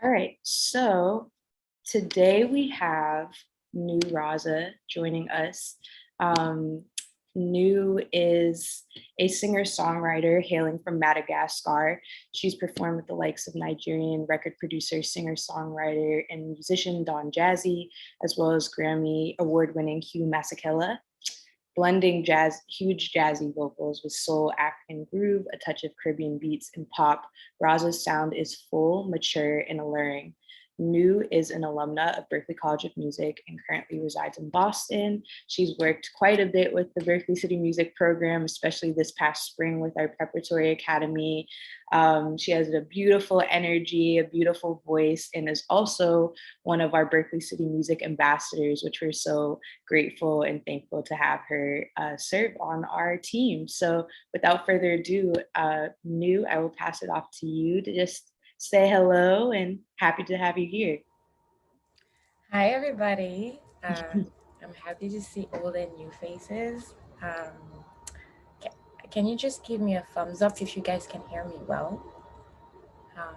All right, so today we have new Raza joining us. Um, New is a singer-songwriter hailing from Madagascar. She's performed with the likes of Nigerian record producer, singer-songwriter, and musician Don Jazzy, as well as Grammy award-winning Hugh Masekela, blending huge jazzy vocals with soul, African groove, a touch of Caribbean beats, and pop. Raza's sound is full, mature, and alluring. New is an alumna of Berklee College of Music and currently resides in Boston. She's worked quite a bit with the Berklee City Music Program, especially this past spring with our preparatory academy. She has a beautiful energy, a beautiful voice, and is also one of our Berklee City Music ambassadors, which we're so grateful and thankful to have her serve on our team. So without further ado, New, I will pass it off to you to just say hello and happy to have you here. Hi, everybody. I'm happy to see all the new faces. Ca- can you just give me a thumbs up if you guys can hear me well? Um,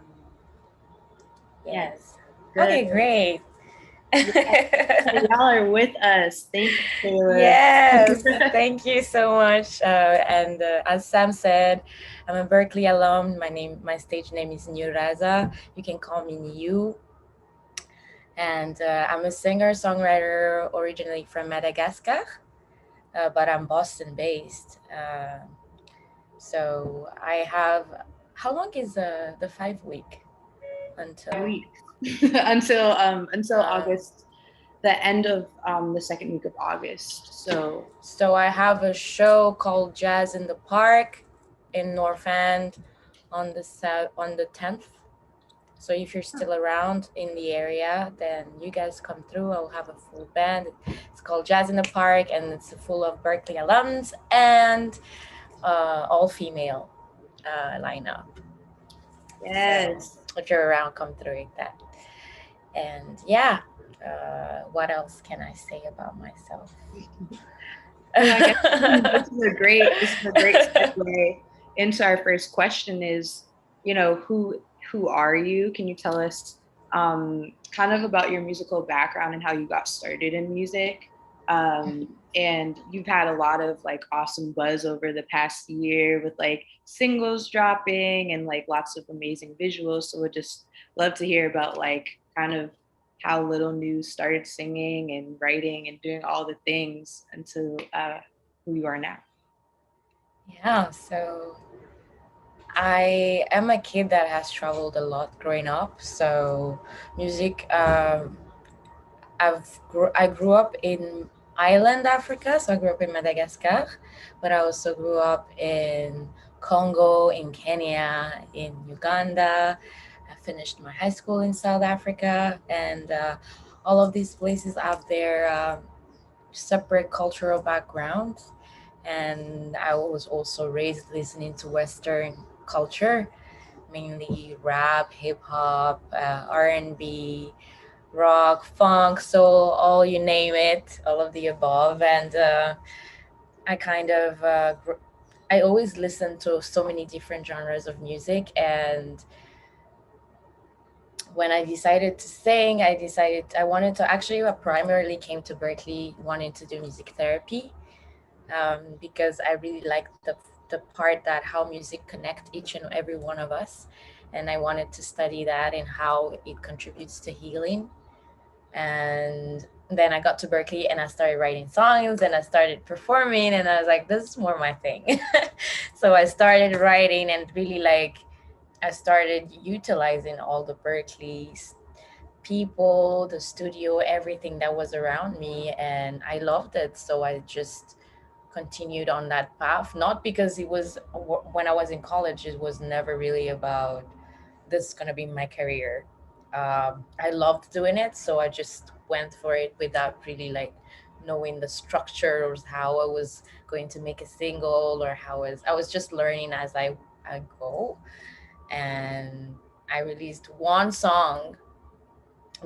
Yes, yes. good. Okay, great. Yes. So y'all are with us. Thank you, Taylor. Yes, thank you so much. And as Sam said, I'm a Berkeley alum. My stage name is New Raza. You can call me New. And I'm a singer-songwriter originally from Madagascar, but I'm Boston based. So I have. How long is the 5 week until? Weeks until Uh, August, the end of the second week of August. So so I have a show called Jazz in the Park in North End on the 10th. So if you're still around in the area, then you guys come through. I'll have a full band. It's called Jazz in the Park, and it's full of Berkeley alums and all female lineup. So yes. if you're around, come through with that. And yeah, what else can I say about myself? So I guess this is a great segue into our first question is, who are you? Can you tell us kind of about your musical background and how you got started in music? And you've had a lot of like awesome buzz over the past year with like singles dropping and like lots of amazing visuals. So we'd just love to hear about like kind of how Little News started singing and writing and doing all the things until who you are now. Yeah, so I am a kid that has traveled a lot growing up. So music, I grew up in island Africa, so I grew up in Madagascar, but I also grew up in Congo, in Kenya, in Uganda. I finished my high school in South Africa, and all of these places have their separate cultural backgrounds. And I was also raised listening to Western culture, mainly rap, hip hop, R&B, rock, funk, soul, all you name it, all of the above. And I kind of, I always listen to so many different genres of music. And when I decided to sing, I wanted to actually, I primarily came to Berkeley wanting to do music therapy, because I really liked the part that how music connect each and every one of us. And I wanted to study that and how it contributes to healing. And then I got to Berkeley and I started writing songs and I started performing, and I was like, this is more my thing. So I started writing and really like I started utilizing all the Berkeley's people, the studio, everything that was around me, and I loved it. So I just continued on that path. Not because it was when I was in college, it was never really about this is gonna be my career. I loved doing it, so I just went for it without really like knowing the structure or how I was going to make a single or I was just learning as I go. And I released one song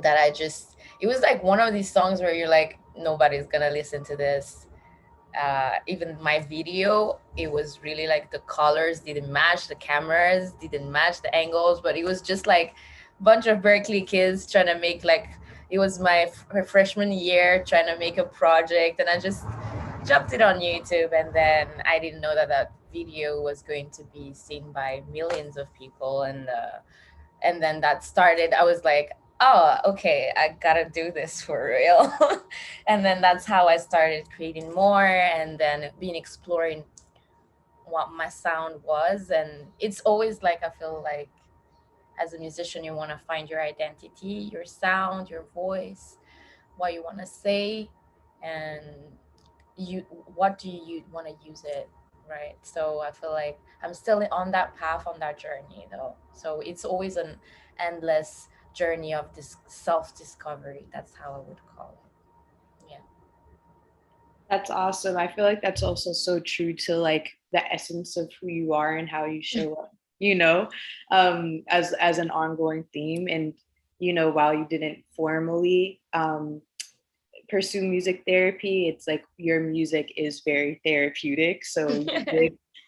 that I just it was like one of these songs where you're like nobody's gonna listen to this, Even my video, it was really like the colors didn't match, the cameras didn't match the angles, but it was just like a bunch of Berkeley kids trying to make like, it was my freshman year trying to make a project, and I just jumped it on YouTube, and then I didn't know that that video was going to be seen by millions of people, and then that started. I was like, oh, okay, I gotta do this for real. And then that's how I started creating more, and then being exploring what my sound was. And it's always like, I feel like as a musician, you want to find your identity, your sound, your voice, what you want to say, and you, what do you want to use it, right? So I feel like I'm still on that path, on that journey though, so it's always an endless journey of this self discovery. That's how I would call it. Yeah. That's awesome. I feel like that's also so true to like the essence of who you are and how you show up, you know, as an ongoing theme. And, you know, while you didn't formally pursue music therapy, it's like your music is very therapeutic. So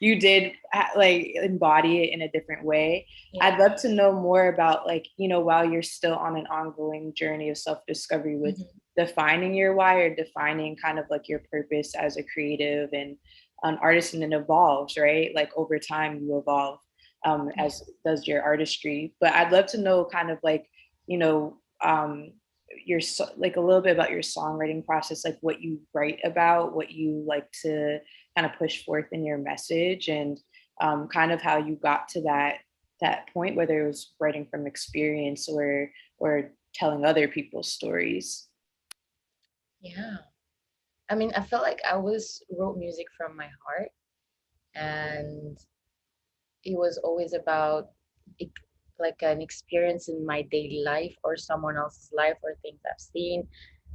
you did like embody it in a different way. Yeah. I'd love to know more about like, you know, while you're still on an ongoing journey of self-discovery with Mhm. defining your why or defining kind of like your purpose as a creative and an artist, and it evolves, right? Like over time you evolve, Yeah. as does your artistry. But I'd love to know kind of like, you know, your like a little bit about your songwriting process, like what you write about, what you like to kind of push forth in your message, and kind of how you got to that point, whether it was writing from experience or telling other people's stories. Yeah, I mean, I felt like I was wrote music from my heart, and it was always about it, like an experience in my daily life or someone else's life or things I've seen.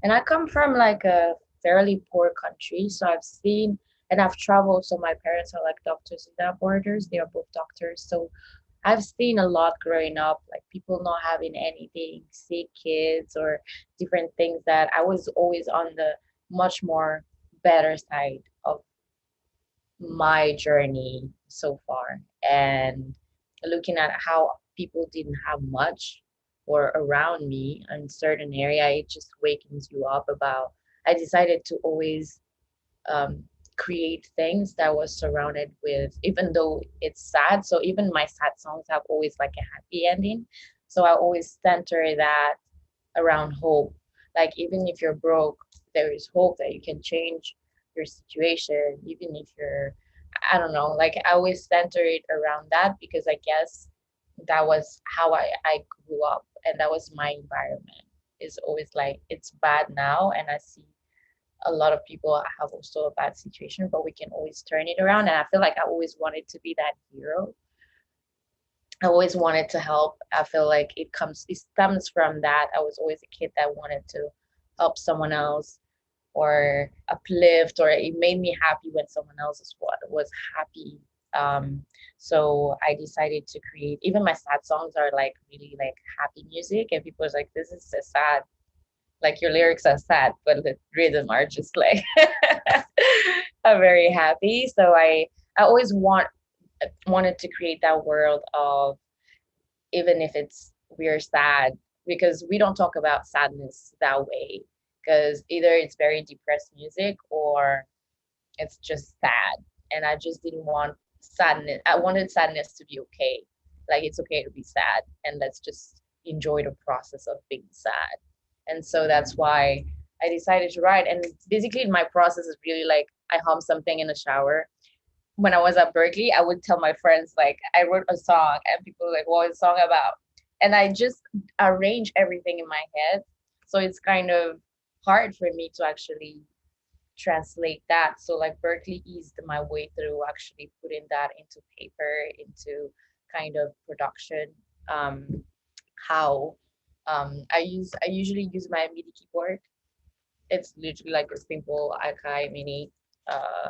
And I come from like a fairly poor country, so I've seen and I've traveled. So my parents are like doctors without borders. They are both doctors. So I've seen a lot growing up, like people not having anything, sick kids or different things, that I was always on the much more better side of my journey so far, and looking at how people didn't have much or around me in certain area, it just wakens you up about. I decided to always um, create things that was surrounded with, even though it's sad, so even my sad songs have always like a happy ending, so I always center that around hope. Like even if you're broke, there is hope that you can change your situation. Even if you're, I don't know, like I always center it around that, because I guess that was how I grew up, and that was my environment. It's always like it's bad now, and I see a lot of people have also a bad situation, but we can always turn it around. And I feel like I always wanted to be that hero. I always wanted to help. I feel like it stems from that. I was always a kid that wanted to help someone else or uplift, or it made me happy when someone else was happy. Um, so I decided to create, even my sad songs are like really like happy music, and people was like, this is so sad. Like your lyrics are sad, but the rhythm are just like are very happy. So I always wanted to create that world of, even if it's we're sad, because we don't talk about sadness that way, because either it's very depressed music or it's just sad. And I just didn't want sadness. I wanted sadness to be okay. Like it's okay to be sad, and let's just enjoy the process of being sad. And so that's why I decided to write. And basically my process is really like I hum something in the shower. When I was at Berklee, I would tell my friends like I wrote a song, and people were like, what is the song about? And I just arrange everything in my head. So it's kind of hard for me to actually translate that. So like Berklee eased my way through actually putting that into paper, into kind of production. How I usually use my MIDI keyboard. It's literally like a simple Akai Mini.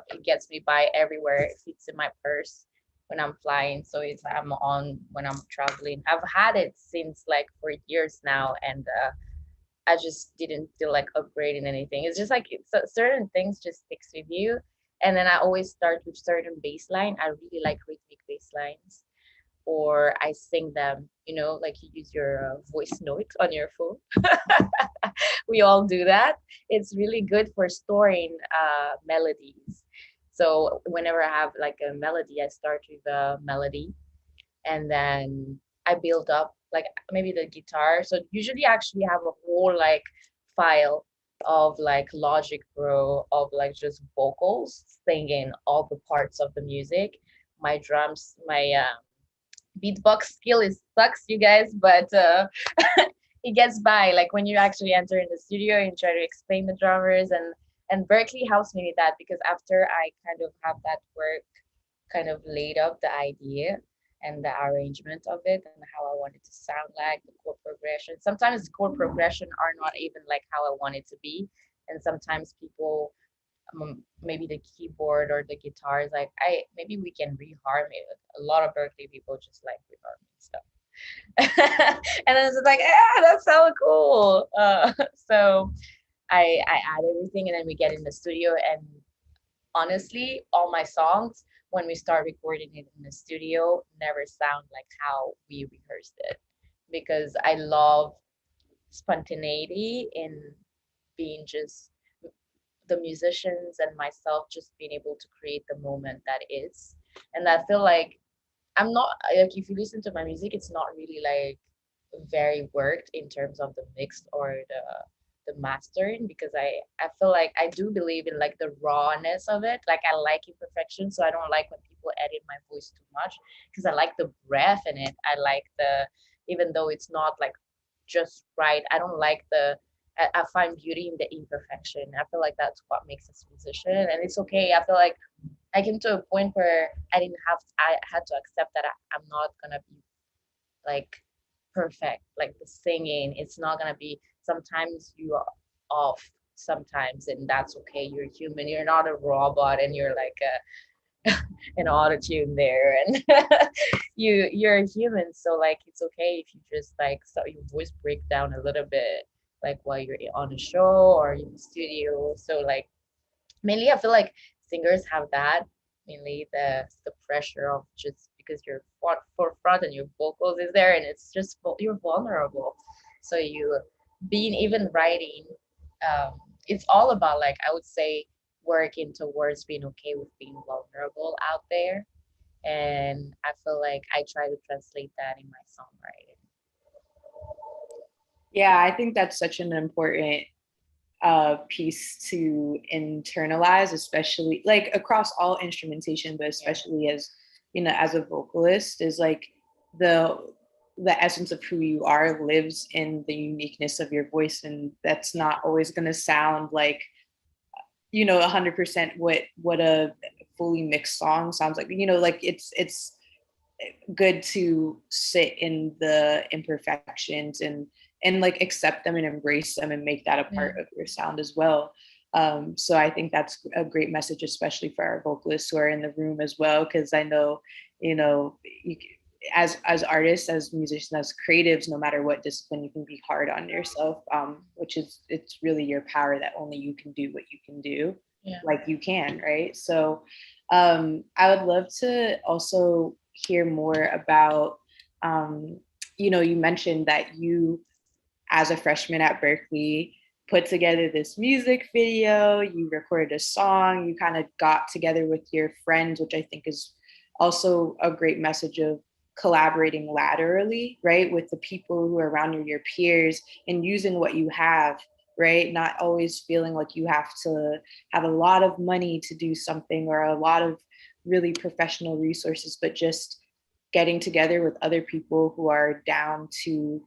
It gets me by everywhere. It fits in my purse when I'm flying. So it's I'm on when I'm traveling. I've had it since like for years now, and I just didn't feel like upgrading anything. It's just like certain things just sticks with you. And then I always start with certain bass line. I really like rhythmic bass lines, or I sing them, like you use your voice note on your phone. We all do that. It's really good for storing melodies. So whenever I have like a melody, I start with a melody, and then I build up like maybe the guitar. So usually I actually have a whole like file of like Logic Pro of like just vocals singing all the parts of the music. My drums, my beatbox skill is sucks, you guys, but it gets by. Like when you actually enter in the studio and try to explain the drummers, and Berklee helps me with that, because after I kind of have that work kind of laid up the idea and the arrangement of it and how I want it to sound, like the chord progression. Sometimes the chord progression are not even like how I want it to be, and sometimes people, maybe the keyboard or the guitar is like, I maybe we can reharm it. A lot of Berklee people just like reharming stuff. And then it's like, yeah, that's so cool. So I add everything, and then we get in the studio, and honestly, all my songs, when we start recording it in the studio, never sound like how we rehearsed it, because I love spontaneity in being just the musicians and myself just being able to create the moment that is. And I feel like I'm not like, if you listen to my music, it's not really like very worked in terms of the mix or the mastering, because I feel like I do believe in like the rawness of it. Like I like imperfection, so I don't like when people edit my voice too much, because I like the breath in it. I like the, even though it's not like just right, I don't like the, I find beauty in the imperfection. I feel like that's what makes us musician, and it's okay. I feel like I came to a point where I had to accept that I'm not gonna be like perfect. Like the singing, it's not gonna be, sometimes you are off sometimes, and that's okay. You're human, you're not a robot, and you're like an auto tune there, and you're a human. So like it's okay if you just like, so your voice break down a little bit, like while you're on a show or in the studio. So like mainly I feel like singers have that, mainly the pressure of just because you're forefront and your vocals is there, and it's just you're vulnerable. So you being even writing, it's all about, like I would say, working towards being okay with being vulnerable out there. And I feel like I try to translate that in my songwriting. Yeah, I think that's such an important piece to internalize, especially like across all instrumentation, but Yeah. especially as as a vocalist, is like the the essence of who you are lives in the uniqueness of your voice, and that's not always going to sound like 100% what a fully mixed song sounds like. Like it's good to sit in the imperfections and like accept them and embrace them and make that a Yeah. part of your sound as well. So I think that's a great message, especially for our vocalists who are in the room as well, because I know, you know, you, as artists, as musicians, as creatives, no matter what discipline, you can be hard on yourself, which is it's really your power that only you can do what you can do, Yeah. like you can, right? So I would love to also hear more about, um, you mentioned that you, as a freshman at Berklee, put together this music video, you recorded a song, you kind of got together with your friends, which I think is also a great message of collaborating laterally, right? With the people who are around you, your peers, and using what you have, right? Not always feeling like you have to have a lot of money to do something or a lot of really professional resources, but just getting together with other people who are down to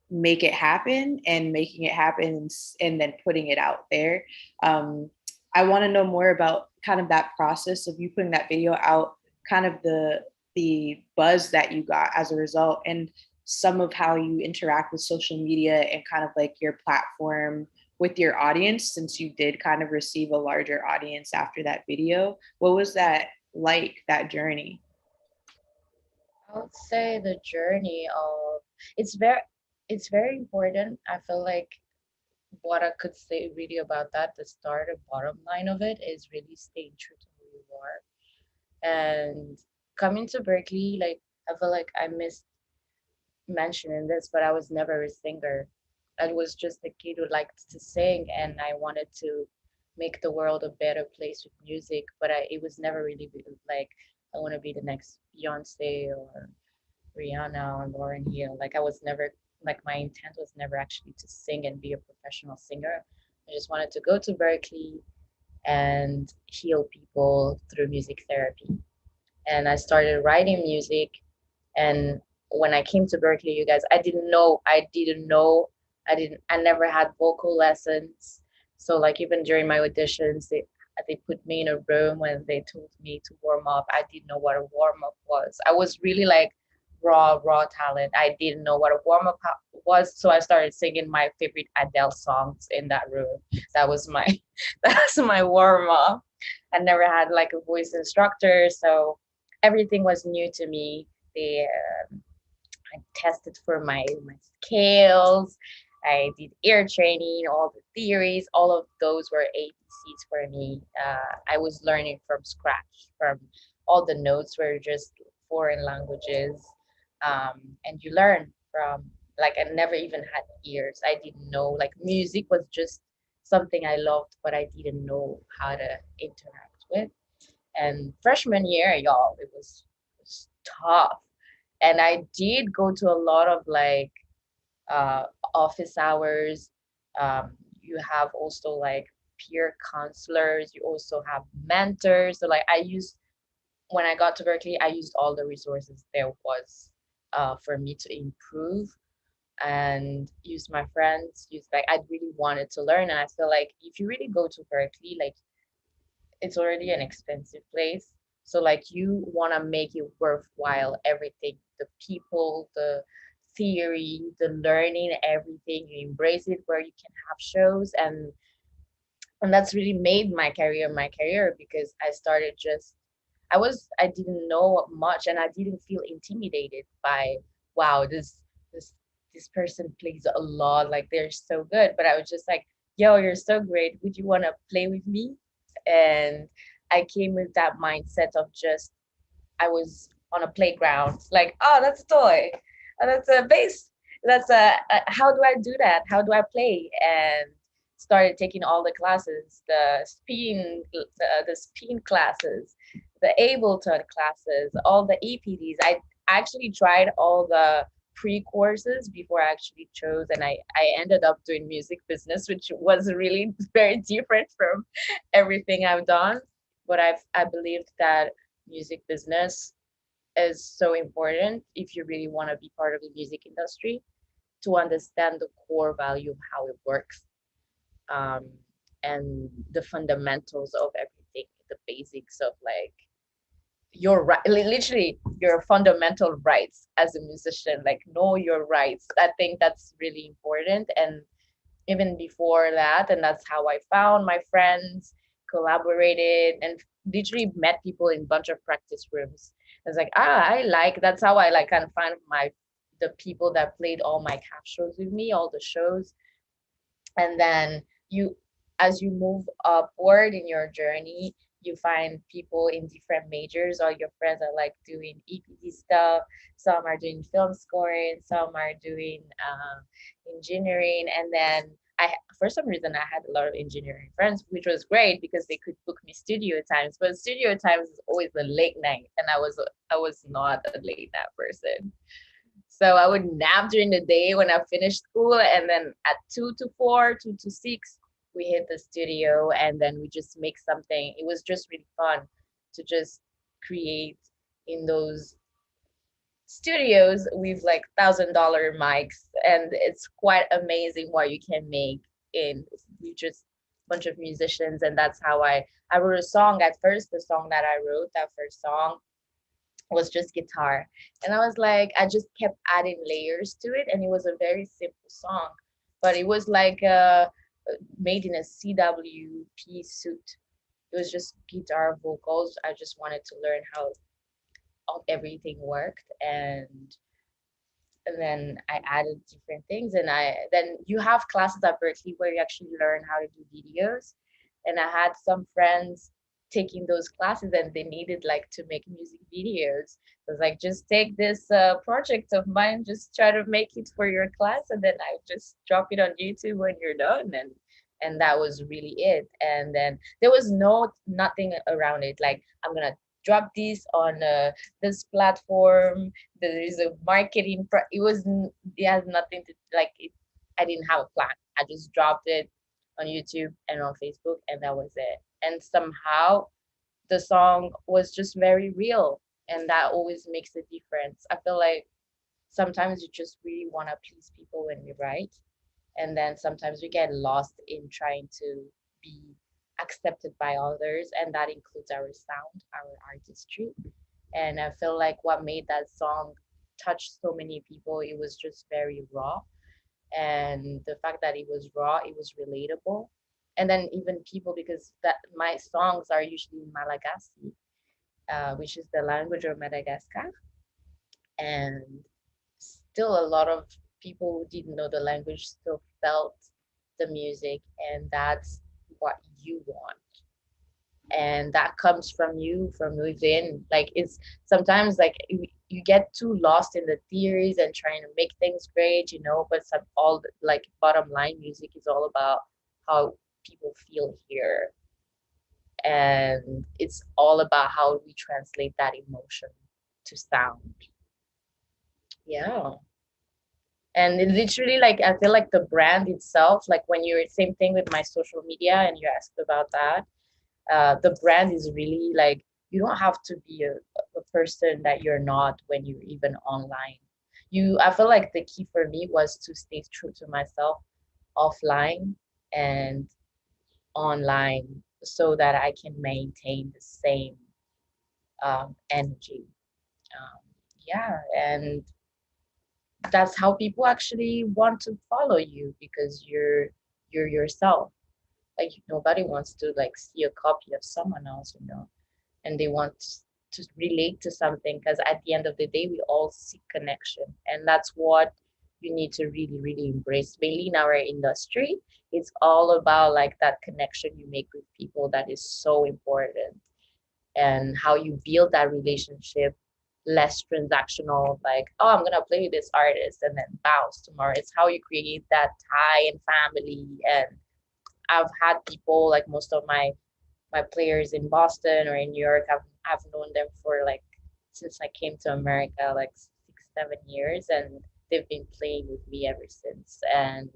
make it happen and making it happen and then putting it out there. Um, I want to know more about kind of that process of you putting that video out, kind of the buzz that you got as a result, and some of how you interact with social media and kind of like your platform with your audience, since you did kind of receive a larger audience after that video. What was that like, that journey? I would say the journey of, it's very it's very important. I feel like what I could say really about that, the start and bottom line of it, is really staying true to who guitar. And coming to Berklee, like I feel like I missed mentioning this, but I was never a singer. I was just a kid who liked to sing, and I wanted to make the world a better place with music. But it was never really like I want to be the next Beyonce or Rihanna or Lauren Hill. Like I was never like my intent was never actually to sing and be a professional singer. I just wanted to go to Berklee and heal people through music therapy. And I started writing music. And when I came to Berklee, you guys, I never had vocal lessons. So like even during my auditions, they put me in a room when they told me to warm up. I didn't know what a warm up was. I was really like raw talent. I didn't know what a warm up was, so I started singing my favorite Adele songs in that room. That was my that was my warm up. I never had like a voice instructor, so everything was new to me. They I tested for my scales. I did ear training, all the theories, all of those were ABCs for me. I was learning from scratch. From all the notes were just foreign languages, and you learn from like I never even had ears. I didn't know like music was just something I loved, but I didn't know how to interact with. And freshman year, y'all, it was tough. And I did go to a lot of like uh, office hours. You have also like peer counselors. You also have mentors. So like when I got to Berklee, I used all the resources there was for me to improve and use my friends. Use like I really wanted to learn, and I feel like if you really go to Berklee, like it's already an expensive place. So like you want to make it worthwhile, everything, the people, the theory, the learning, everything. You embrace it where you can have shows and that's really made my career because I started just I didn't know much and I didn't feel intimidated by wow, this this person plays a lot, like they're so good. But I was just like, yo, you're so great. Would you want to play with me? And I came with that mindset of just I was on a playground, like, oh, that's a toy, oh, that's a bass, how do I do that? How do I play? And started taking all the classes, the spin classes, the Ableton classes, all the EPDs. I actually tried all the pre-courses before I actually chose, and I ended up doing music business, which was really very different from everything I've done. But I believed that music business is so important if you really want to be part of the music industry to understand the core value of how it works, um, and the fundamentals of everything, the basics of like your right, literally your fundamental rights as a musician, like know your rights. I think that's really important. And even before that, and that's how I found my friends, collaborated, and literally met people in a bunch of practice rooms. I was like, I like that's how I like kind of find the people that played all my cap shows with me, all the shows. And then you as you move upward in your journey, you find people in different majors. All your friends are like doing EPD stuff, some are doing film scoring, some are doing engineering. And then for some reason I had a lot of engineering friends, which was great because they could book me studio times, but studio times is always a late night and I was not a late night person. So I would nap during the day when I finished school, and then at 2 to 4, 2 to 6, we hit the studio, and then we just make something. It was just really fun to just create in those studios with like $1,000 mics, and it's quite amazing what you can make in you just bunch of musicians. And that's how I wrote a song at first. The song that I wrote, that first song was just guitar. And I was like, I just kept adding layers to it. And it was a very simple song, but it was like made in a CWP suit. It was just guitar, vocals. I just wanted to learn how everything worked. And then I added different things. And then you have classes at Berklee where you actually learn how to do videos. And I had some friends taking those classes, and they needed like to make music videos. I was like, just take this project of mine, just try to make it for your class, and then I just drop it on YouTube when you're done. And that was really it. And then there was nothing around it. Like, I'm gonna drop this on this platform. There is a marketing. It has nothing to like it. I didn't have a plan. I just dropped it on YouTube and on Facebook, and that was it. And somehow the song was just very real, and that always makes a difference. I feel like sometimes you just really want to please people when you write, and then sometimes we get lost in trying to be accepted by others, and that includes our sound, our artistry. And I feel like what made that song touch so many people, it was just very raw. And the fact that it was raw, it was relatable. And then even people, because that my songs are usually in Malagasy, which is the language of Madagascar, and still a lot of people who didn't know the language still felt the music, and that's what you want. And that comes from you, from within. Like, it's sometimes like you get too lost in the theories and trying to make things great, but like bottom line, music is all about how people feel here, and it's all about how we translate that emotion to sound. Yeah. And it literally, like, I feel like the brand itself, like when you're same thing with my social media and you asked about that, the brand is really like, you don't have to be a person that you're not when you're even online. I feel like the key for me was to stay true to myself offline and online, so that I can maintain the same energy. um, yeah, and that's how people actually want to follow you, because you're yourself. Like, nobody wants to like see a copy of someone else, and they want to relate to something, because at the end of the day we all seek connection, and that's what you need to really really embrace, mainly in our industry. It's all about like that connection you make with people, that is so important, and how you build that relationship, less transactional, like, oh, I'm gonna play with this artist and then bounce tomorrow. It's how you create that tie and family. And I've had people, like most of my players in Boston or in New York, I've known them for like since I came to America, like 6 7 years, and they've been playing with me ever since. And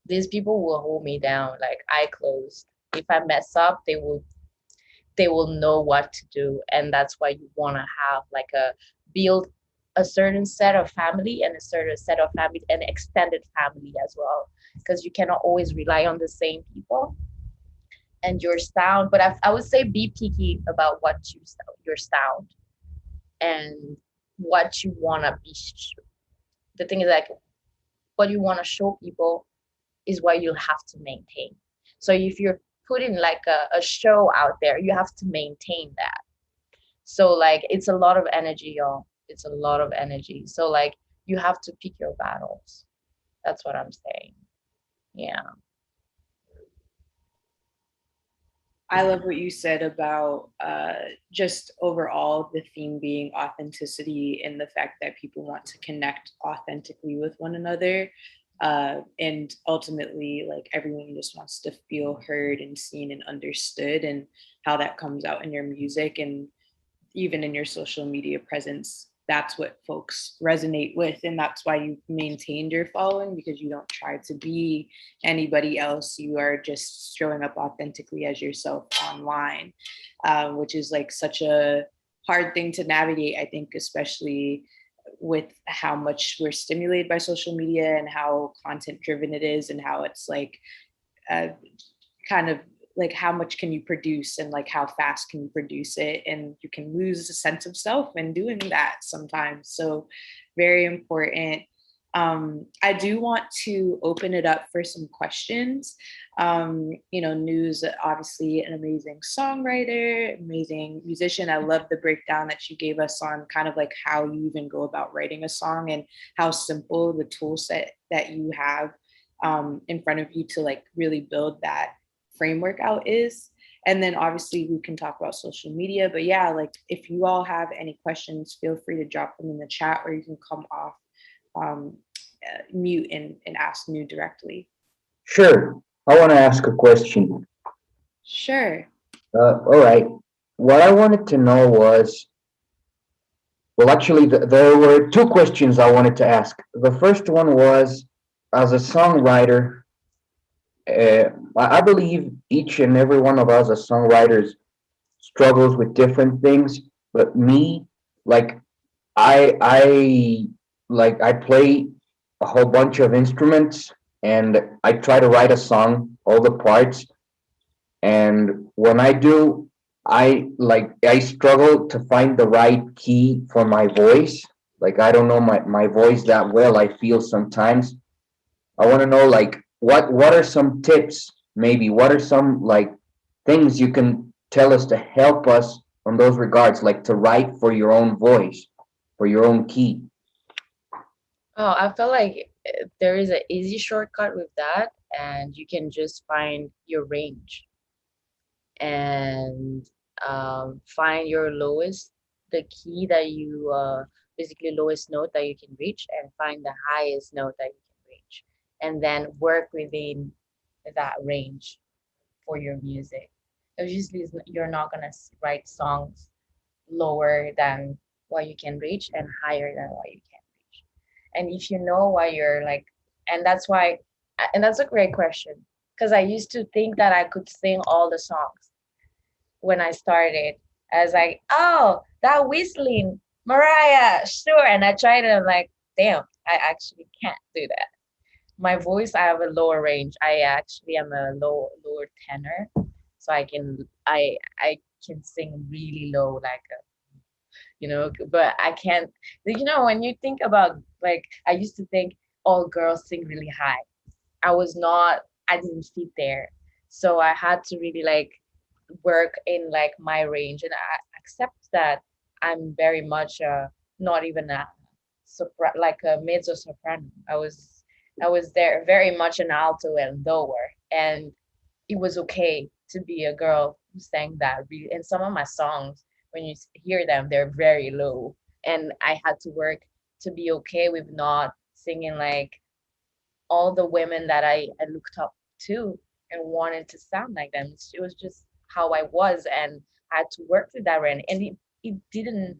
these people will hold me down like eye closed. If I mess up, they will know what to do. And that's why you want to have like a build a certain set of family, and a certain set of family and extended family as well, because you cannot always rely on the same people and your sound. But I would say be picky about your sound and what you want to be. The thing is, like, what you want to show people is what you'll have to maintain. So if you're putting like a show out there, you have to maintain that. So like, it's a lot of energy, y'all. It's a lot of energy. So like, you have to pick your battles. That's what I'm saying. Yeah. I love what you said about just overall the theme being authenticity and the fact that people want to connect authentically with one another. And ultimately, like, everyone just wants to feel heard and seen and understood, and how that comes out in your music and even in your social media presence. That's what folks resonate with, and that's why you maintained your following, because you don't try to be anybody else. You are just showing up authentically as yourself online, which is like such a hard thing to navigate, I think, especially with how much we're stimulated by social media and how content driven it is, and how it's like uh, kind of like, how much can you produce and like how fast can you produce it, and you can lose a sense of self in doing that sometimes. So very important. I do want to open it up for some questions. News, obviously an amazing songwriter, amazing musician. I love the breakdown that you gave us on kind of like how you even go about writing a song, and how simple the tool set that you have in front of you to like really build that framework out is. And then obviously we can talk about social media. But yeah, like if you all have any questions, feel free to drop them in the chat, or you can come off um, mute and ask New directly. Sure. I want to ask a question. Sure. All right. What I wanted to know was, well, actually, there were two questions I wanted to ask. The first one was, as a songwriter, I believe each and every one of us as songwriters struggles with different things. But me, like I like I play a whole bunch of instruments, and I try to write a song, all the parts. And when I do, I struggle to find the right key for my voice. Like I don't know my voice that well, I feel sometimes. I want to know like what are some tips, maybe what are some like things you can tell us to help us on those regards, like to write for your own voice, for your own key. Oh, I feel like there is an easy shortcut with that, and you can just find your range and find your lowest, the key that you basically lowest note that you can reach, and find the highest note that you can reach, and then work within that range for your music. Obviously, you're not gonna write songs lower than what you can reach and higher than what you can reach. And if you know why you're like, and that's why, and that's a great question, because I used to think that I could sing all the songs when I started. I was like, oh, that whistling, Mariah, sure. And I tried it, I'm like, damn, I actually can't do that. My voice, I have a lower range. I actually am a lower tenor. So I can sing really low, like but I can't, when you think about, like, I used to think all girls sing really high. I was not, I didn't fit there. So I had to really like work in like my range, and I accept that I'm very much not even a like a mezzo soprano. I was there very much an alto and lower, and it was okay to be a girl who sang that really. And some of my songs, when you hear them, they're very low, and I had to work to be okay with not singing like all the women that I looked up to and wanted to sound like them. It was just how I was, and I had to work through that. And it didn't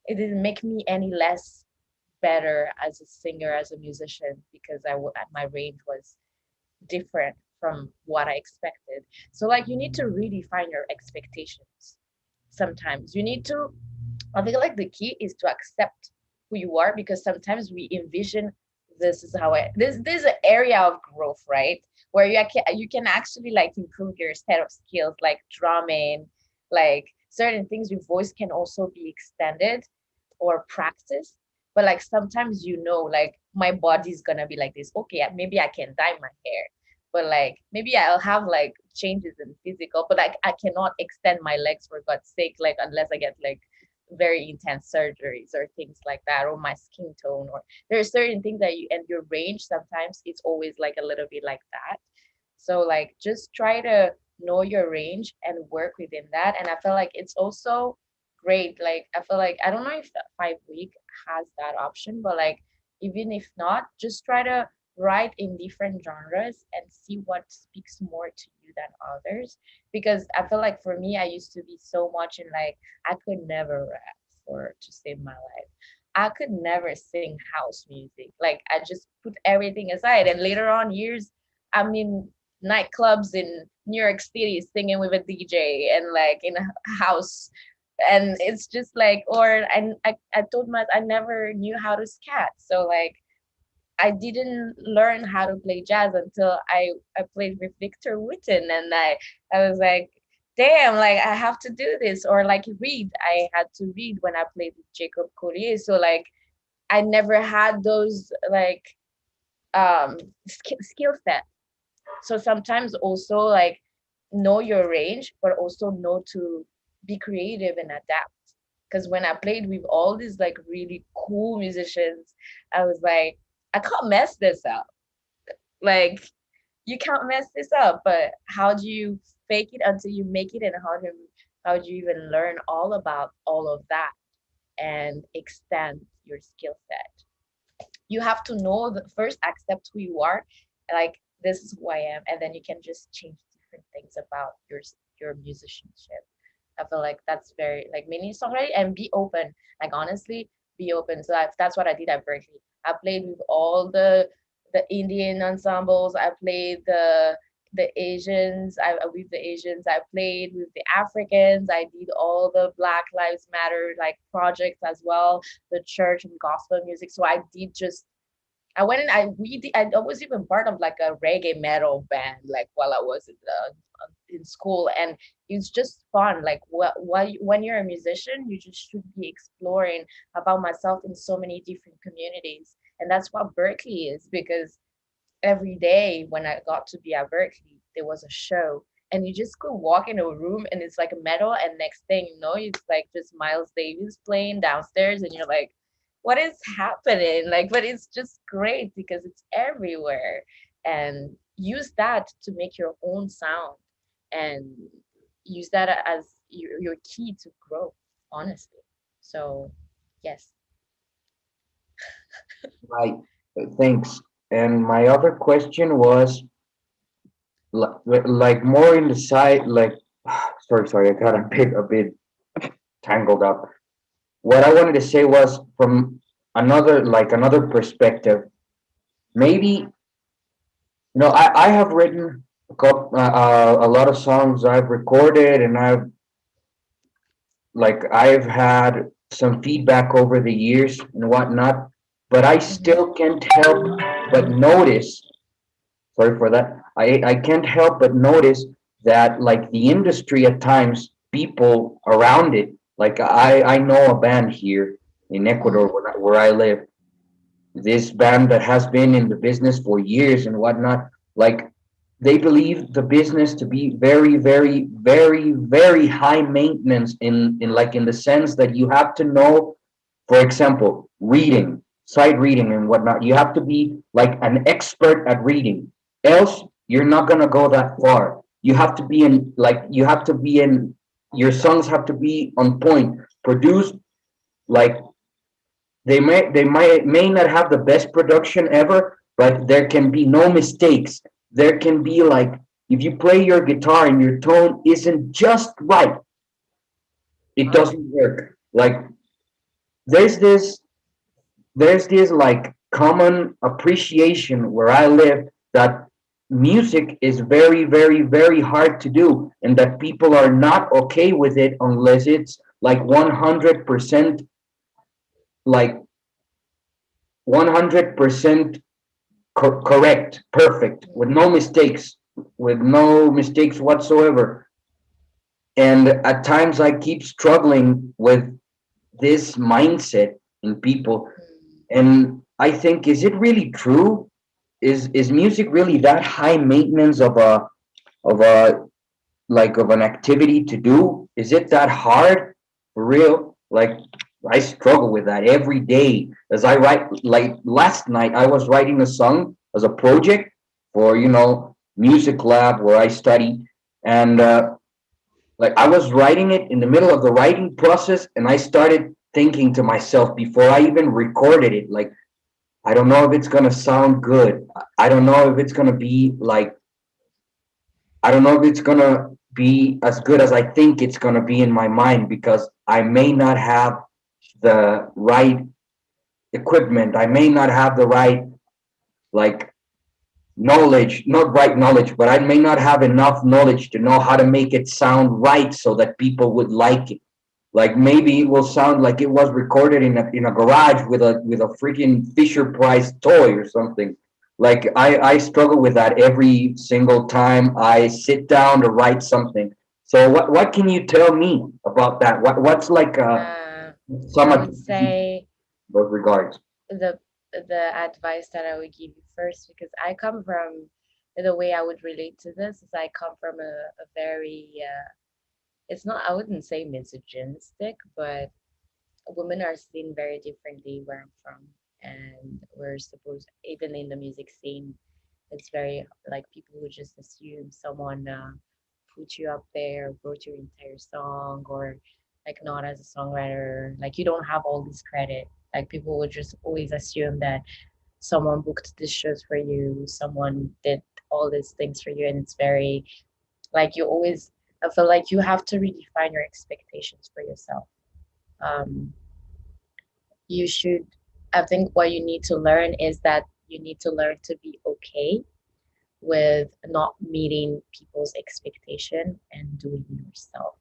it didn't make me any less better as a singer, as a musician, because my range was different from what I expected. So like you need to redefine your expectations. Sometimes you need to, I feel like the key is to accept who you are, because sometimes we envision this is how I this is an area of growth, right? Where you can actually like improve your set of skills, like drumming, like certain things. Your voice can also be extended or practiced. But like sometimes, like my body's gonna be like this. Okay, maybe I can dye my hair, but like maybe I'll have like changes in physical, but like I cannot extend my legs for God's sake, like unless I get like very intense surgeries or things like that, or my skin tone, or there are certain things that you, and your range sometimes it's always like a little bit like that. So like just try to know your range and work within that. And I feel like it's also great, like I feel like, I don't know if 5 week has that option, but like even if not, just try to write in different genres and see what speaks more to you than others. Because I feel like for me, I used to be so much in like, I could never rap for to save my life. I could never sing house music. Like I just put everything aside. And later on years, I'm in nightclubs in New York City singing with a DJ and like in a house. And it's just like, or I told my, I never knew how to scat. So like I didn't learn how to play jazz until I played with Victor Wooten, and I was like, damn, like I have to do this. Or like read. I had to read when I played with Jacob Collier. So like I never had those like um skill set. So sometimes also like know your range, but also know to be creative and adapt. Because when I played with all these like really cool musicians, I was like, I can't mess this up. Like you can't mess this up, but how do you fake it until you make it, and how do you even learn all about all of that and extend your skill set? You have to know the first, accept who you are, like this is who I am, and then you can just change different things about your musicianship. I feel like that's very like mini songwriting, and be open. Like honestly, be open. So that's what I did at Berkeley. I played with all the Indian ensembles. I played the Asians. I with the Asians. I played with the Africans. I did all the Black Lives Matter like projects as well, the church and gospel music. So I did just I went and I was even part of like a reggae metal band like while I was in school, and it's just fun. Like when you're a musician, you just should be exploring about myself in so many different communities, and that's what Berkeley is. Because every day when I got to be at Berkeley, there was a show. And you just could walk in a room and it's like a metal, and next thing you know, it's like just Miles Davis playing downstairs, and you're like, what is happening? Like, but it's just great because it's everywhere. And use that to make your own sound, and use that as your key to grow, honestly. So, yes. Right. Thanks. And my other question was like more in the side, like, sorry, I got a bit tangled up. What I wanted to say was from another perspective. Maybe, I have written a lot of songs I've recorded, and I've had some feedback over the years and whatnot, but I Hmm. still can't help but notice. Sorry for that. I can't help but notice that like the industry at times, people around it, like I know a band here in Ecuador Hmm. where I live, this band that has been in the business for years and whatnot, like they believe the business to be very, very, very, very high maintenance in the sense that you have to know, for example, reading, sight reading and whatnot. You have to be like an expert at reading. Else you're not gonna go that far. You have to be in your songs have to be on point, produced like they may not have the best production ever, but there can be no mistakes. There can be like if you play your guitar and your tone isn't just right, it Wow. doesn't work. Like there's this there's this like common appreciation where I live that music is very, very, very hard to do, and that people are not okay with it unless it's like 100% like 100% correct, perfect, with Mm. no mistakes whatsoever. And at times I keep struggling with this mindset in people. Mm. And I think, is it really true? Is music really that high maintenance of a of an activity to do? Is it that hard for real? Like I struggle with that every day as I write. Like last night, I was writing a song as a project for music lab where I study, and like I was writing it in the middle of the writing process, and I started thinking to myself before I even recorded it, like I don't know if it's gonna sound good. I don't know if it's gonna be like I don't know if it's gonna be as good as I think it's gonna be in my mind because I may not have the right equipment. I may not have the right like knowledge, not right knowledge, but I may not have enough knowledge to know how to make it sound right so that people would like it. Like maybe it will sound like it was recorded in a garage with a freaking Fisher Price toy or something. Like I struggle with that every single time I sit down to write something. So what can you tell me about that? What's like Uh, some I advice would in say those regards? the the advice that I would give you first, because I come from the way I would relate to this is I come from a very it's not, I wouldn't say misogynistic, but women are seen very differently where I'm from. And we're supposed, even in the music scene, it's very like people would just assume someone put you up there, wrote your entire song, or like not as a songwriter. Like you don't have all this credit. Like people would just always assume that someone booked these shows for you, someone did all these things for you, and it's very like you always. I feel like you have to redefine your expectations for yourself. Um, you should. I think what you need to learn is that you need to learn to be okay with not meeting people's expectation and doing it yourself.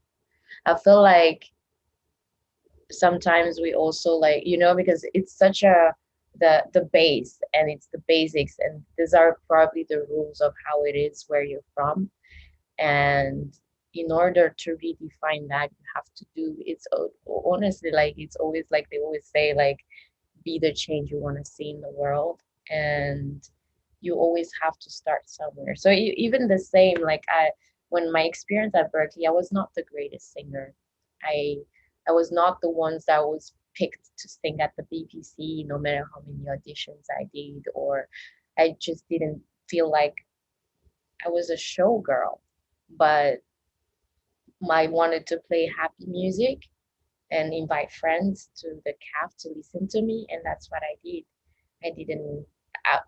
I feel like sometimes we also like, because it's such a the base and it's the basics and these are probably the rules of how it is where you're from. And in order to redefine that, you have to do it's honestly like it's always like they always say like be the change you want to see in the world. And you always have to start somewhere. So even the same, like when my experience at Berklee, I was not the greatest singer. I I was not the ones that was picked to sing at the BBC, no matter how many auditions I did, or I just didn't feel like I was a showgirl. But I wanted to play happy music and invite friends to the calf to listen to me, and that's what I did. I didn't.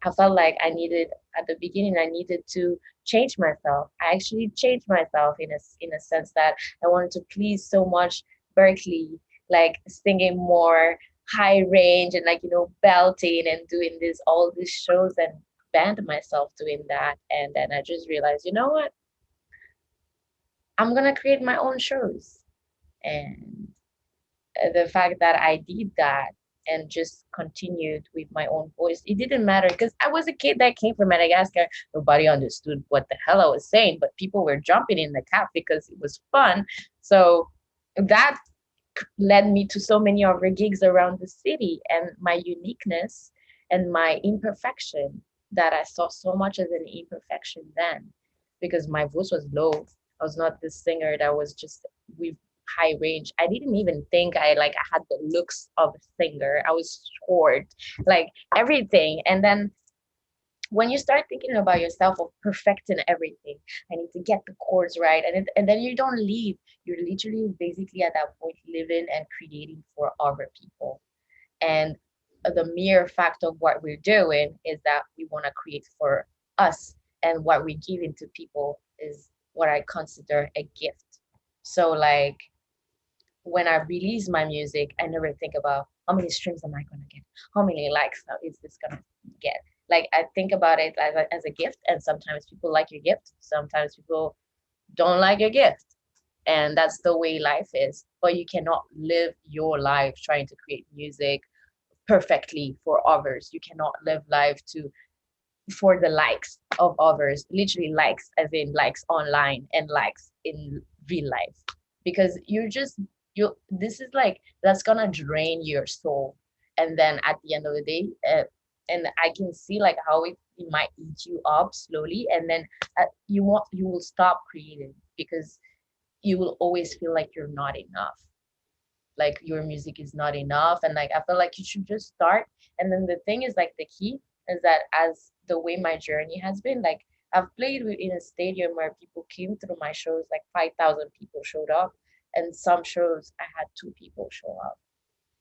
I felt like I needed at the beginning. I needed to change myself. I actually changed myself in a sense that I wanted to please so much Berkeley, like singing more high range and like belting and doing this all these shows and banned myself doing that. And then I just realized, you know what? I'm gonna create my own shows. And the fact that I did that and just continued with my own voice, it didn't matter because I was a kid that came from Madagascar. Nobody understood what the hell I was saying, but people were jumping in the cap because it was fun. So that led me to so many other gigs around the city and my uniqueness and my imperfection that I saw so much as an imperfection then because my voice was low. I was not the singer that was just with high range. I didn't even think I had the looks of a singer. I was short, like everything. And then when you start thinking about yourself of perfecting everything, I need to get the chords right, and then you don't leave. You're literally basically at that point living and creating for other people. And the mere fact of what we're doing is that we want to create for us, and what we're giving to people is what I consider a gift. So like when I release my music, I never think about how many streams am I gonna get, how many likes is this gonna get. Like I think about it as a gift, and sometimes people like your gift, sometimes people don't like your gift, and that's the way life is. But you cannot live your life trying to create music perfectly for others. You cannot live life to for the likes of others, literally likes as in likes online and likes in real life, because you this is like that's gonna drain your soul. And then at the end of the day, and I can see like how it might eat you up slowly, and then you will stop creating because you will always feel like you're not enough, like your music is not enough. And like I feel like you should just start. And then the thing is like the key is that as the way my journey has been, like I've played in a stadium where people came through my shows, like 5,000 people showed up, and some shows I had two people show up,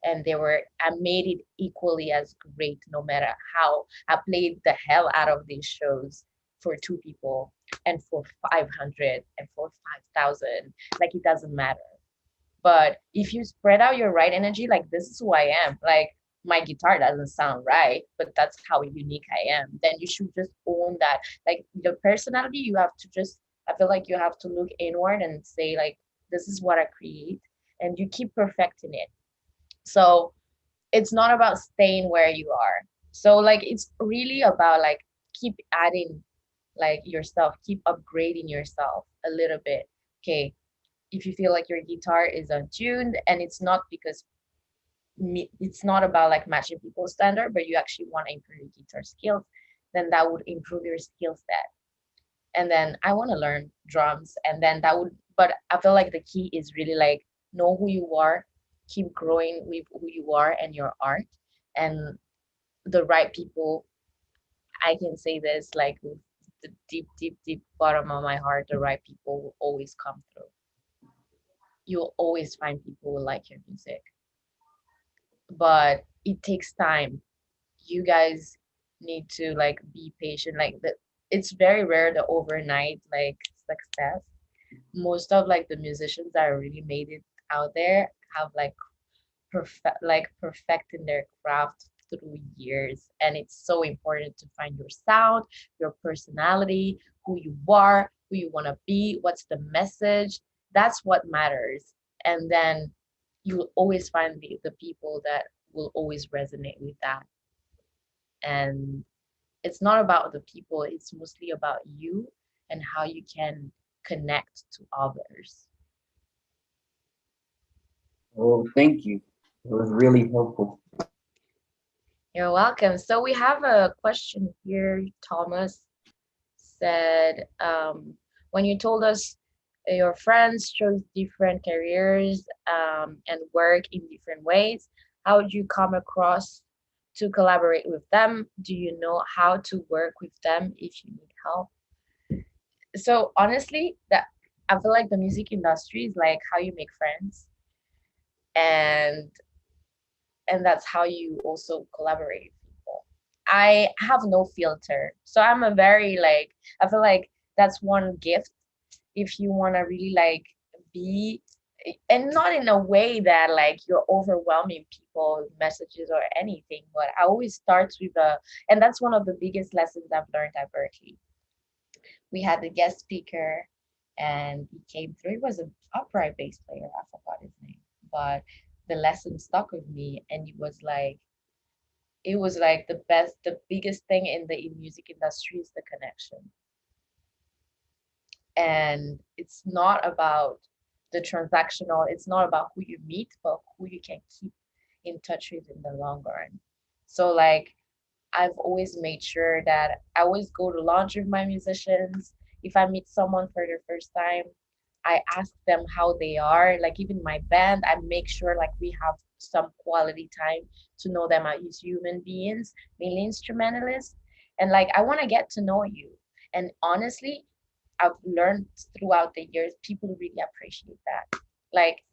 and I made it equally as great no matter how I played the hell out of these shows for two people and for 500 and for 5,000. Like it doesn't matter. But if you spread out your right energy, like this is who I am. Like my guitar doesn't sound right, but that's how unique I am. Then you should just own that. Like the personality, you have to just, I feel like you have to look inward and say, like, this is what I create. And you keep perfecting it. So it's not about staying where you are. So like it's really about like keep adding like yourself, keep upgrading yourself a little bit. Okay, if you feel like your guitar is untuned, and it's not because it's not about like matching people's standard, but you actually want to improve your guitar skills, then that would improve your skill set. And then I want to learn drums, and then that would, but I feel like the key is really like know who you are, keep growing with who you are and your art, and the right people. I can say this like the deep, deep, deep bottom of my heart, the right people will always come through. You'll always find people who like your music, but it takes time. You guys need to like be patient. Like the, it's very rare the overnight like success. Most of like the musicians that really made it out there have like perfecting their craft through years, and it's so important to find your sound, your personality, who you are, who you want to be, what's the message. That's what matters. And then you'll always find the people that will always resonate with that. And it's not about the people, it's mostly about you and how you can connect to others. Oh, thank you. It was really helpful. You're welcome. So we have a question here. Thomas said, when you told us your friends chose different careers and work in different ways, how did you come across to collaborate with them? Do you know how to work with them if you need help? So honestly, that I feel like the music industry is like how you make friends, and that's how you also collaborate with people. I have no filter, so I'm a very like, I feel like that's one gift if you want to really like be, and not in a way that like you're overwhelming people with messages or anything, but I always starts with a, and that's one of the biggest lessons I've learned at Berklee. We had the guest speaker and he came through. He was an upright bass player, I forgot his name, but the lesson stuck with me, and it was like the best, the biggest thing in the music industry is the connection. And it's not about the transactional, it's not about who you meet, but who you can keep in touch with in the long run. So like I've always made sure that I always go to lunch with my musicians. If I meet someone for the first time, I ask them how they are. Like even my band, I make sure like we have some quality time to know them as human beings, mainly instrumentalists. And like I want to get to know you. And honestly, I've learned throughout the years, people really appreciate that. Like,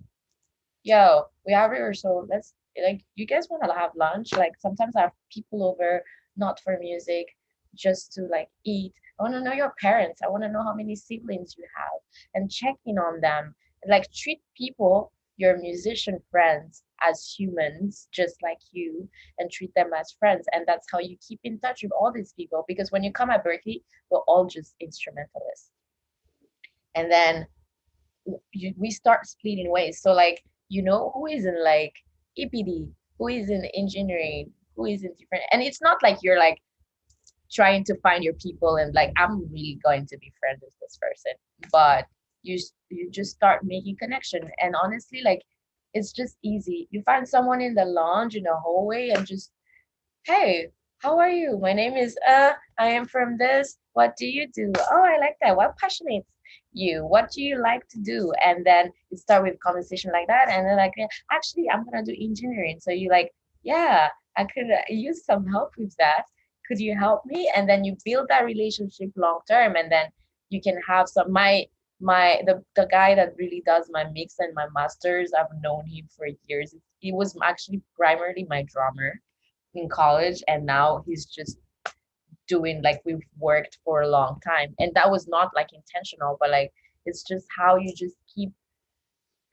yo, we have rehearsal. Let's like, you guys want to have lunch? Like, sometimes I have people over, not for music, just to like eat. I want to know your parents. I want to know how many siblings you have and checking on them. Like, treat people, your musician friends, as humans, just like you, and treat them as friends. And that's how you keep in touch with all these people. Because when you come at Berklee, we're all just instrumentalists. And then we start splitting ways. So like, you know, who is in like EPD, who is in engineering, who is in different, and it's not like you're like trying to find your people and like I'm really going to be friends with this person, but you just start making connection. And honestly, like it's just easy. You find someone in the lounge in a hallway and just, hey, how are you? My name is I am from this. What do you do? Oh, I like that. What passionates you? What do you like to do? And then you start with conversation like that, and then like, "Yeah, actually, I'm gonna do engineering." So you like, yeah, I could use some help with that. Could you help me? And then you build that relationship long term, and then you can have some the guy that really does my mix and my masters. I've known him for years. He was actually primarily my drummer in college, and now he's just doing like we've worked for a long time, and that was not like intentional, but like it's just how you just keep,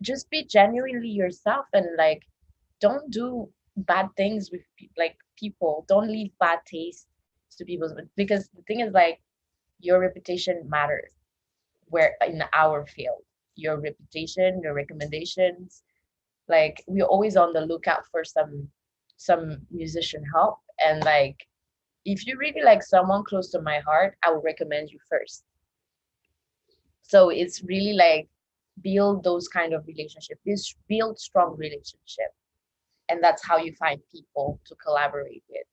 just be genuinely yourself, and like don't do bad things with like people, don't leave bad taste to people, because the thing is like your reputation matters, where in our field, your reputation, your recommendations, like we're always on the lookout for some musician help. And like if you really like someone close to my heart, I would recommend you first. So it's really like build those kind of relationship, build strong relationship, and that's how you find people to collaborate with.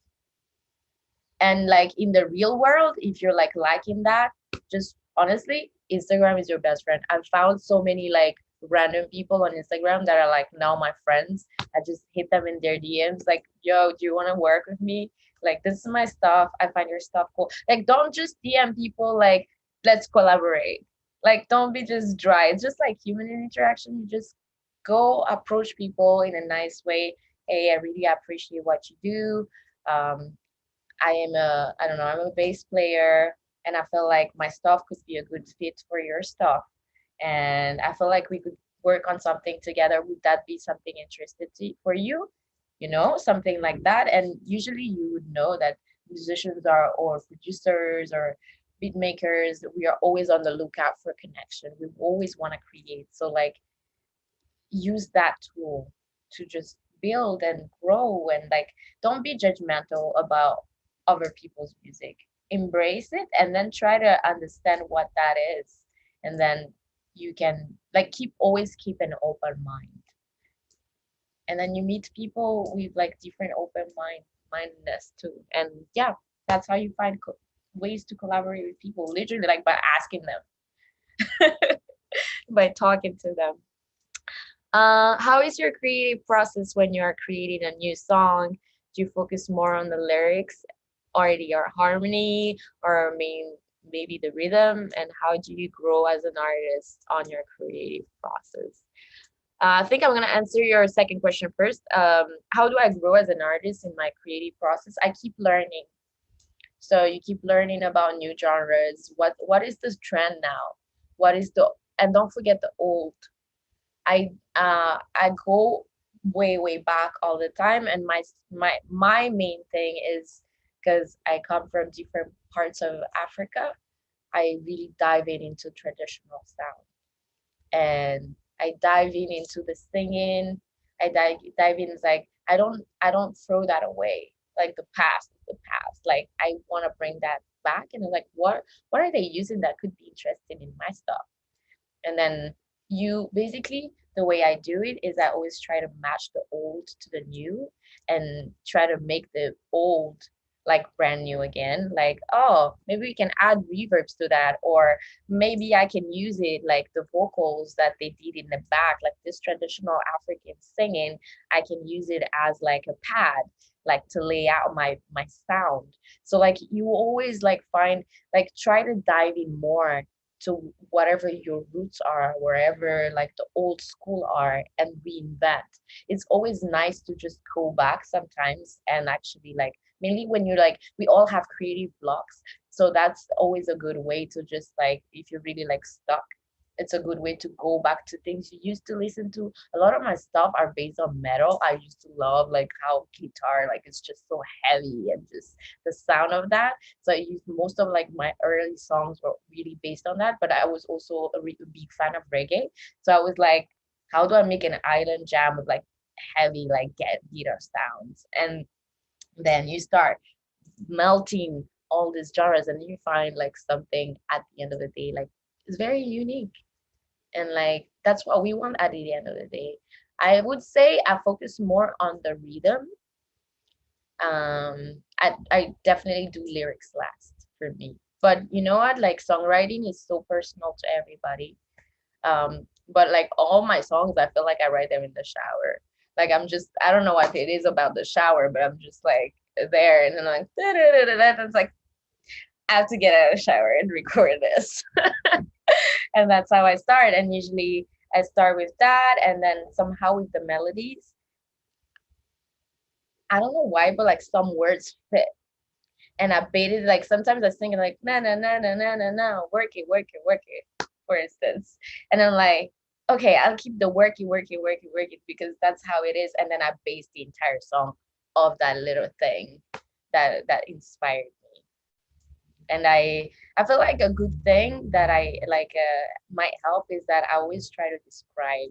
And like in the real world, if you're like liking that, just honestly, Instagram is your best friend. I've found so many like random people on Instagram that are like now my friends. I just hit them in their DMs like, yo, do you want to work with me? Like, this is my stuff. I find your stuff cool. Like, don't just DM people like, let's collaborate. Like, don't be just dry. It's just like human interaction. You just go approach people in a nice way. Hey, I really appreciate what you do. I don't know, I'm a bass player, and I feel like my stuff could be a good fit for your stuff. And I feel like we could work on something together. Would that be something interested for you? Something like that. And usually you would know that musicians are, or producers or beat makers, we are always on the lookout for connection. We always want to create. So like, use that tool to just build and grow, and like, don't be judgmental about other people's music. Embrace it and then try to understand what that is. And then you can like always keep an open mind. And then you meet people with like different mindedness too. And yeah, that's how you find ways to collaborate with people, literally like by asking them, by talking to them. How is your creative process when you are creating a new song? Do you focus more on the lyrics or the harmony, or maybe the rhythm? And how do you grow as an artist on your creative process? I think I'm gonna answer your second question first. How do I grow as an artist in my creative process? I keep learning. So you keep learning about new genres. What is the trend now? What is the And don't forget the old. I go way back all the time, and my main thing is, because I come from different parts of Africa, I really dive into traditional sound, and I dive into the singing. I dive in. It's like I don't throw that away. Like, the past is the past. Like, I want to bring that back, and I'm like, what are they using that could be interesting in my stuff? And then you basically, the way I do it is I always try to match the old to the new, and try to make the old like brand new again. Like, oh, maybe we can add reverbs to that, or maybe I can use it like the vocals that they did in the back, like this traditional African singing. I can use it as like a pad, like to lay out my sound. So like, you always like find, like, try to dive in more to whatever your roots are, wherever like the old school are, and reinvent. It's always nice to just go back sometimes, and actually, like, mainly when you're like, we all have creative blocks. So that's always a good way to just like, if you're really like stuck, it's a good way to go back to things you used to listen to. A lot of my stuff are based on metal. I used to love like how guitar, like, it's just so heavy, and just the sound of that. So I used most of like my early songs were really based on that. But I was also a really big fan of reggae. So I was like, how do I make an island jam with like heavy like guitar sounds? And then you start melting all these genres, and you find like something at the end of the day, like, it's very unique. And like, that's what we want at the end of the day. I would say I focus more on the rhythm. I definitely do lyrics last for me. But you know what? Like, songwriting is so personal to everybody. But like, all my songs, I feel like I write them in the shower. Like, I don't know what it is about the shower, but I'm just like there, and then I'm like, da, da, da, da, da. It's like, I have to get out of the shower and record this. And that's how I start. And usually I start with that, and then somehow with the melodies. I don't know why, but like, some words fit. And I baited, like, sometimes I sing it like, na na na na na na na, work it, work it, for instance. And I'm like, okay, I'll keep the work it, because that's how it is. And then I base the entire song of that little thing that inspired me. And I feel like a good thing that I like might help is that I always try to describe.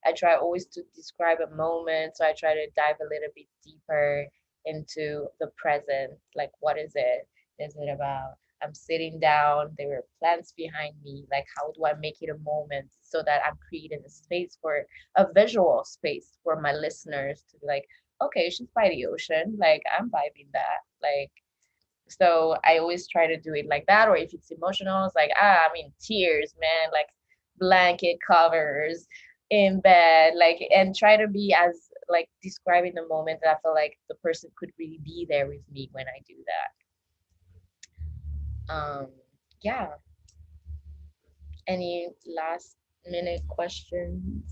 I try always to describe a moment. So I try to dive a little bit deeper into the present. Like, what is it? Is it about I'm sitting down, there were plants behind me? Like, how do I make it a moment so that I'm creating a space, for a visual space for my listeners to be like, okay, she's by the ocean. Like, I'm vibing that. Like, so I always try to do it like that. Or if it's emotional, it's like, I mean, tears, man, like blanket covers, in bed, like, and try to be as like describing the moment that I feel like the person could really be there with me when I do that. Yeah. Any last minute questions?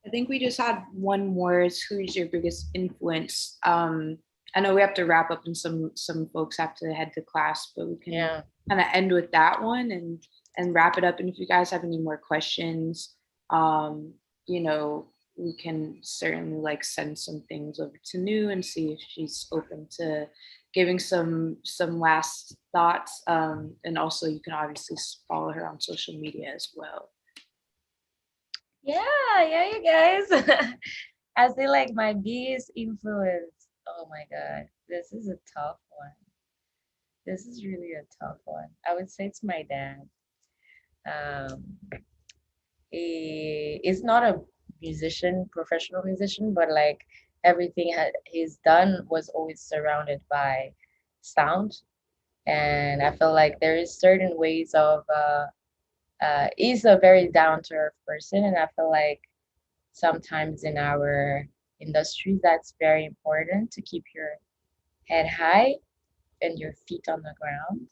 I think we just had one more. Is who's your biggest influence? I know we have to wrap up, and some folks have to head to class, but we can kind of end with that one and wrap it up. And if you guys have any more questions, you know, we can certainly like send some things over to New and see if she's open to giving some last thoughts. And also, you can obviously follow her on social media as well. Yeah, you guys. I feel like my biggest influence. Oh my God, this is a tough one. This is really a tough one. I would say it's my dad. Um, he is not a musician, professional musician, but like everything he's done was always surrounded by sound. And I feel like there is certain ways of he's a very down to earth person, and I feel like sometimes in our industry that's very important to keep your head high and your feet on the ground.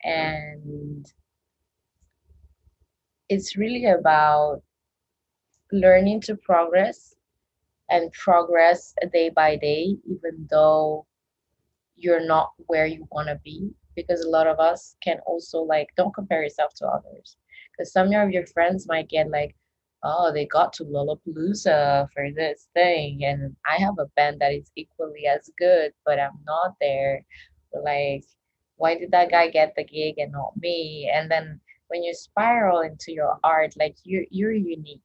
And it's really about learning to progress and progress day by day, even though you're not where you want to be. Because a lot of us can also like, don't compare yourself to others. Because some of your friends might get like, oh, they got to Lollapalooza for this thing, and I have a band that is equally as good, but I'm not there. Like, why did that guy get the gig and not me? And then when you spiral into your art, like you're unique.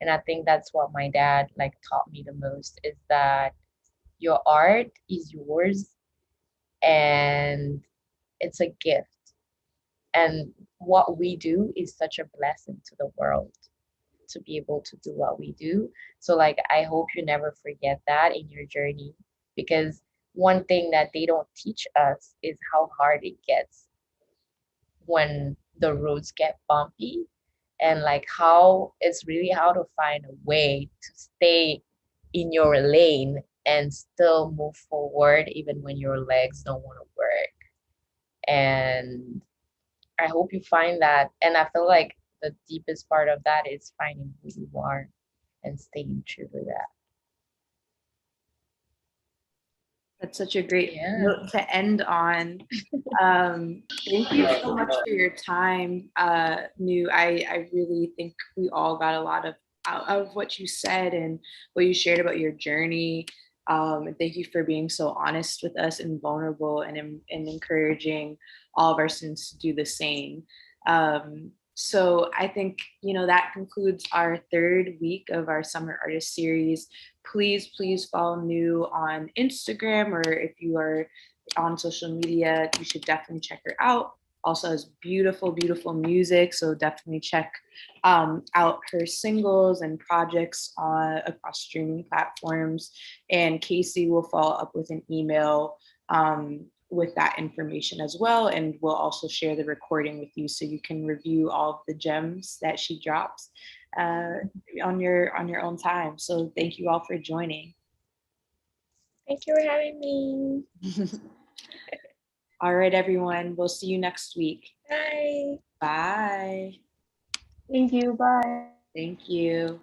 And I think that's what my dad like taught me the most, is that your art is yours and it's a gift. And what we do is such a blessing to the world to be able to do what we do. So like I hope you never forget that in your journey, because one thing that they don't teach us is how hard it gets when the roads get bumpy, and like how it's really how to find a way to stay in your lane and still move forward even when your legs don't want to work. And I hope you find that. And I feel like the deepest part of that is finding who you are and staying true to that. That's such a great note to end on. Thank you so much for your time, New. I really think we all got a lot of out of what you said and what you shared about your journey. And thank you for being so honest with us and vulnerable and encouraging all of our students to do the same. So I think, that concludes our third week of our Summer Artist Series. Please follow New on Instagram, or if you are on social media, you should definitely check her out. Also has beautiful music, so definitely check out her singles and projects across streaming platforms. And Casey will follow up with an email with that information as well, and we'll also share the recording with you so you can review all of the gems that she drops on your own time. So thank you all for joining. Thank you for having me. All right, everyone. We'll see you next week. Bye. Bye. Thank you. Bye. Thank you.